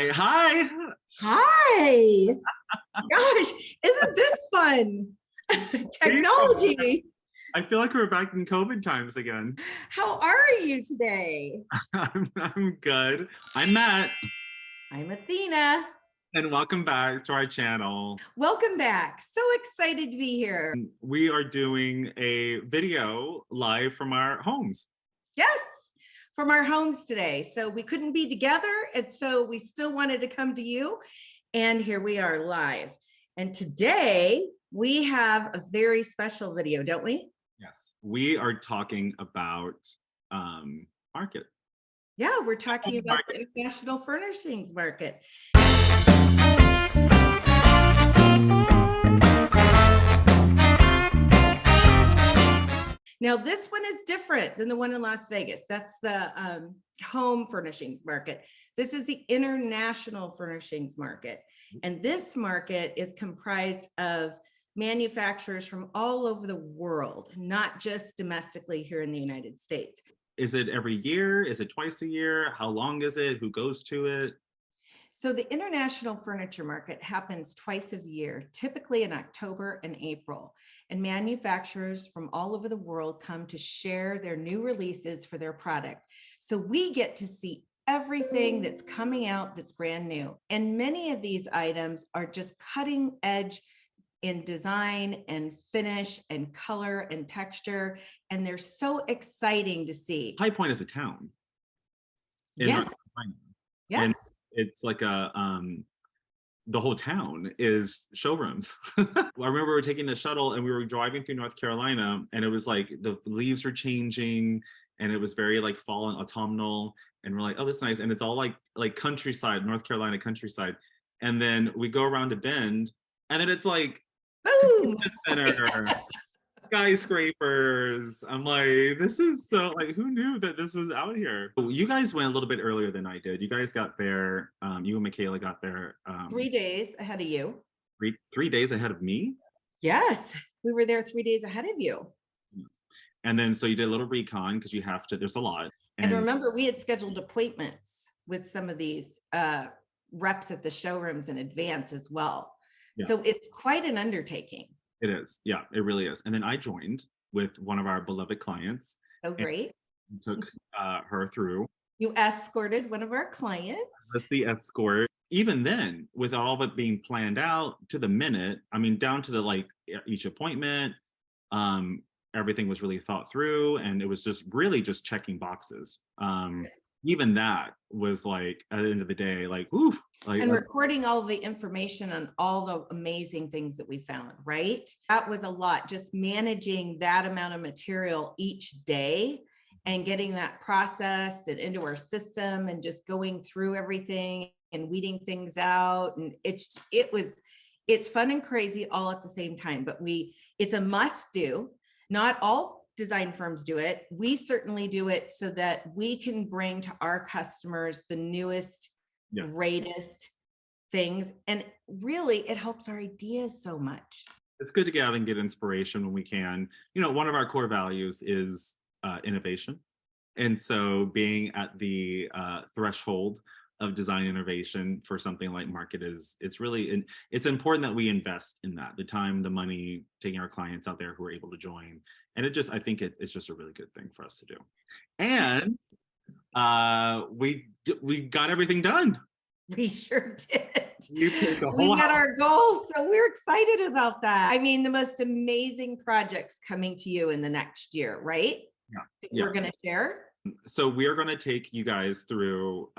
Hi. Hi. Gosh, isn't this fun? Technology. I feel like we're back in COVID times again. How are you today? I'm good. I'm Matt, I'm Athena. and welcome back to our channel. Welcome back. So excited to be here. We are doing a video live from our homes. Yes, from our homes today. So we couldn't be together, and so we still wanted to come to you. And here we are live. And today we have a very special video, don't we? Yes. We are talking about market. Yeah, we're talking about the international furnishings market. Now, this one is different than the one in Las Vegas. That's the home furnishings market. This is the international furnishings market. And this market is comprised of manufacturers from all over the world, not just domestically here in the United States. Is it every year? Is it twice a year? How long is it? Who goes to it? So the international furniture market happens twice a year, typically in October and April. And manufacturers from all over the world come to share their new releases for their product. So we get to see everything that's coming out that's brand new. And many of these items are just cutting edge in design and finish and color and texture. And they're so exciting to see. Highpoint is a town. Yes. Yes. And it's like the whole town is showrooms. I remember we were taking the shuttle and we were driving through North Carolina, and it was like the leaves are changing and it was very like fall and autumnal, and we're like, oh, that's nice. And it's all like countryside, North Carolina countryside. And then we go around a bend and then it's like boom, center, skyscrapers. I'm like, this is so, like, who knew that this was out here? You guys went a little bit earlier than I did. You guys got there, you and Michaela got there 3 days ahead of you. Three days ahead of me? Yes, we were there 3 days ahead of you. Yes. And then so you did a little recon because you have to, there's a lot. And remember, we had scheduled appointments with some of these reps at the showrooms in advance as well. Yeah. So it's quite an undertaking. It is. Yeah, it really is. And then I joined with one of our beloved clients. Oh, great. Took her through. You escorted one of our clients. That's the escort. Even then, with all of it being planned out to the minute, I mean, down to the like each appointment, everything was really thought through, and it was just really just checking boxes. Even that was like, at the end of the day, like, ooh. Like, and recording all the information on all the amazing things that we found, right? That was a lot, just managing that amount of material each day and getting that processed and into our system and just going through everything and weeding things out. And it's fun and crazy all at the same time, but it's a must do. Not all design firms do it. We certainly do it so that we can bring to our customers the newest, yes, greatest things. And really, it helps our ideas so much. It's good to get out and get inspiration when we can. You know, one of our core values is innovation. And so being at the threshold of design innovation for something like market it's important that we invest in that, the time, the money, taking our clients out there who are able to join. And I think it's just a really good thing for us to do. And we got everything done. We sure did. We met our goals, so we're excited about that. I mean, the most amazing projects coming to you in the next year, right? Yeah. We're going to share. So we are going to take you guys through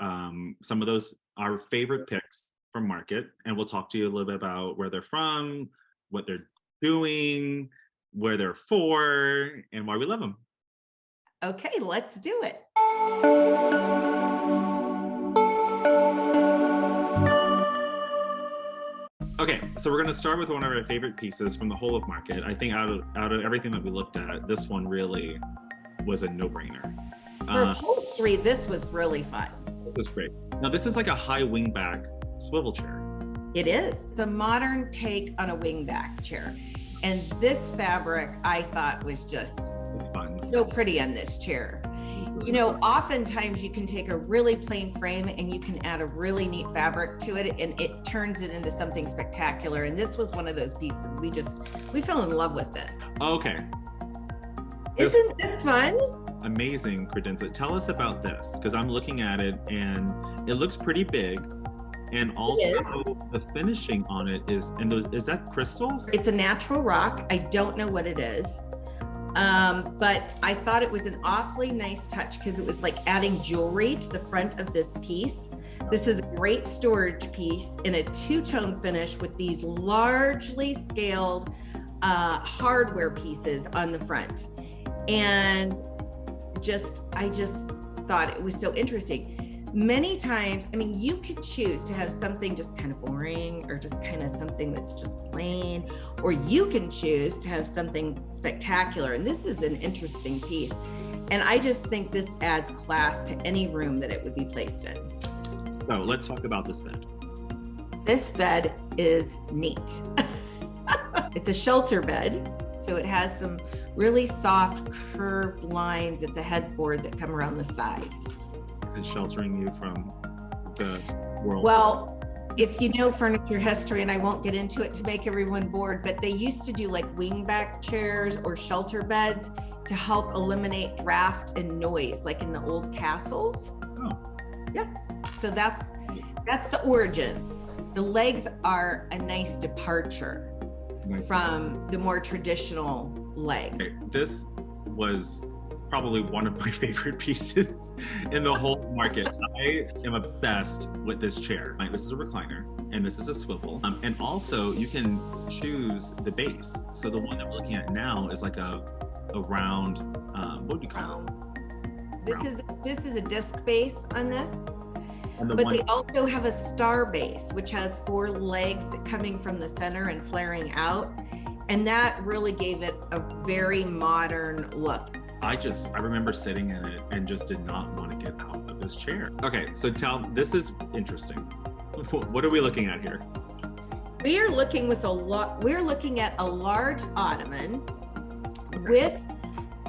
some of our favorite picks from market, and we'll talk to you a little bit about where they're from, what they're doing, where they're for, and why we love them. Okay, let's do it. Okay, so we're going to start with one of our favorite pieces from the whole of market. I think out of everything that we looked at, this one really was a no-brainer. For upholstery, this was really fun. This was great. Now, this is like a high wingback swivel chair. It is. It's a modern take on a wingback chair. And this fabric, I thought, was just fun, so pretty on this chair. You know, oftentimes you can take a really plain frame and you can add a really neat fabric to it and it turns it into something spectacular. And this was one of those pieces. We fell in love with this. Okay. Isn't this fun? Amazing, credenza. Tell us about this, because I'm looking at it and it looks pretty big. And also the finishing on it is that crystals? It's a natural rock. I don't know what it is. But I thought it was an awfully nice touch because it was like adding jewelry to the front of this piece. This is a great storage piece in a two-tone finish with these largely scaled hardware pieces on the front. And I just thought it was so interesting. Many times, I mean, you could choose to have something just kind of boring or just kind of something that's just plain, or you can choose to have something spectacular. And this is an interesting piece. And I just think this adds class to any room that it would be placed in. So let's talk about this bed. This bed is neat. It's a shelter bed. So it has some really soft curved lines at the headboard that come around the side. Is it sheltering you from the world? Well, if you know furniture history, and I won't get into it to make everyone bored, but they used to do like wingback chairs or shelter beds to help eliminate draft and noise, like in the old castles. Oh. Yeah. So that's the origins. The legs are a nice departure from the more traditional legs. Okay. This was probably one of my favorite pieces in the whole market. I am obsessed with this chair. This is a recliner and this is a swivel. And also you can choose the base. So the one that we're looking at now is like a round, what would you call it? This is a disc base on this. But they also have a star base, which has 4 legs coming from the center and flaring out. And that really gave it a very modern look. I remember sitting in it and just did not want to get out of this chair. Okay, so this is interesting. What are we looking at here? We're looking at a large ottoman with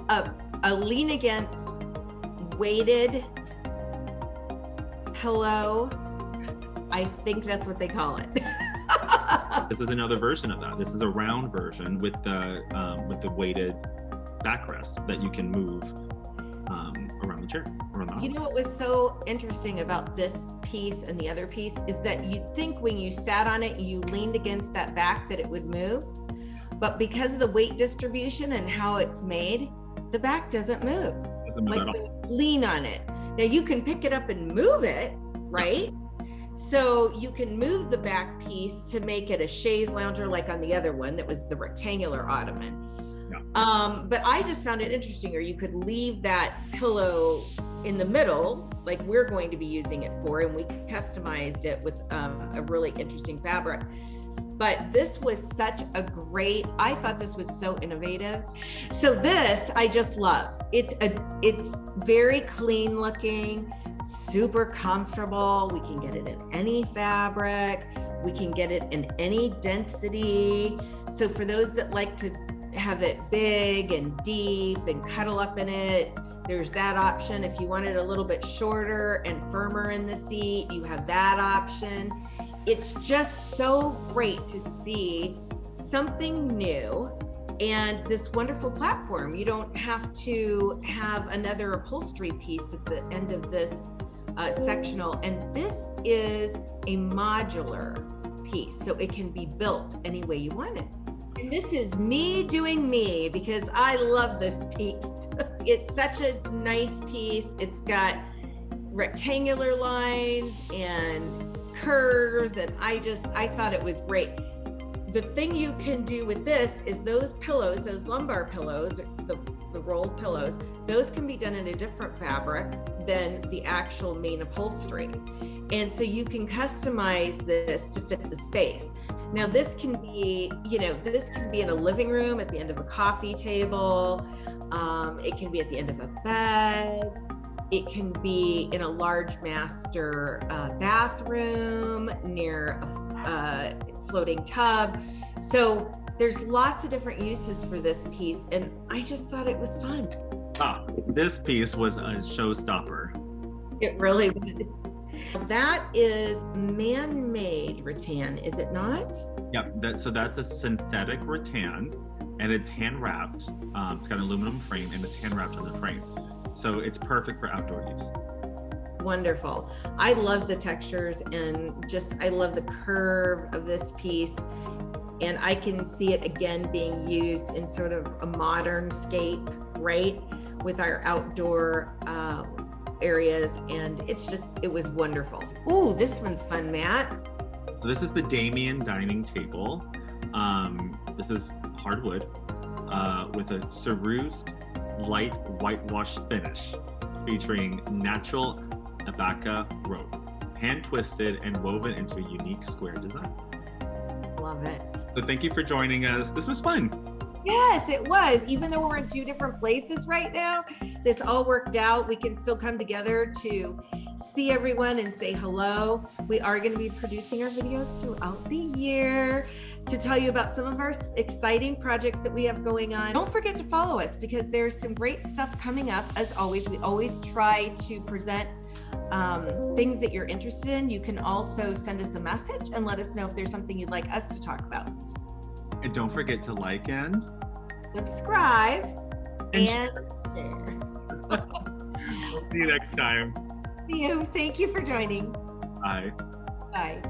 a lean against weighted pillow. I think that's what they call it. This is another version of that. This is a round version with the weighted backrest that you can move around the chair. You know what was so interesting about this piece and the other piece is that you'd think when you sat on it, you leaned against that back that it would move. But because of the weight distribution and how it's made, the back doesn't move. Like when you lean on it. Now you can pick it up and move it, right? So you can move the back piece to make it a chaise lounger like on the other one that was the rectangular ottoman. But I just found it interesting, or you could leave that pillow in the middle, like we're going to be using it for, and we customized it with a really interesting fabric. But this was I thought this was so innovative. So this, I just love. It's very clean looking, super comfortable. We can get it in any fabric. We can get it in any density. So for those that like to have it big and deep and cuddle up in it, there's that option. If you want it a little bit shorter and firmer in the seat, you have that option. It's just so great to see something new and this wonderful platform. You don't have to have another upholstery piece at the end of this sectional. And this is a modular piece, so it can be built any way you want it. And this is me doing me because I love this piece. It's such a nice piece. It's got rectangular lines and curves, and I thought it was great. The thing you can do with this is those pillows, those lumbar pillows, the rolled pillows, those can be done in a different fabric than the actual main upholstery. And so you can customize this to fit the space. Now this can be in a living room, at the end of a coffee table. It can be at the end of a bed. It can be in a large master bathroom near a floating tub. So there's lots of different uses for this piece, and I just thought it was fun. This piece was a showstopper. It really was. That is man-made rattan, is it not? Yep. So that's a synthetic rattan, and it's hand wrapped. It's got an aluminum frame, and it's hand wrapped on the frame, so it's perfect for outdoor use. Wonderful. I love the textures, and just I love the curve of this piece, and I can see it again being used in sort of a modern scape, right, with our outdoor areas, and it was wonderful. Ooh, this one's fun, Matt. So this is the Damien dining table. This is hardwood with a cerused light whitewash finish featuring natural abaca rope, hand twisted and woven into a unique square design. Love it. So thank you for joining us. This was fun. Yes, it was. Even though we're in two different places right now, this all worked out. We can still come together to see everyone and say hello. We are going to be producing our videos throughout the year to tell you about some of our exciting projects that we have going on. Don't forget to follow us because there's some great stuff coming up. As always, we always try to present things that you're interested in. You can also send us a message and let us know if there's something you'd like us to talk about. And don't forget to like and subscribe and share. We'll see you next time. See you. Thank you for joining. Bye. Bye.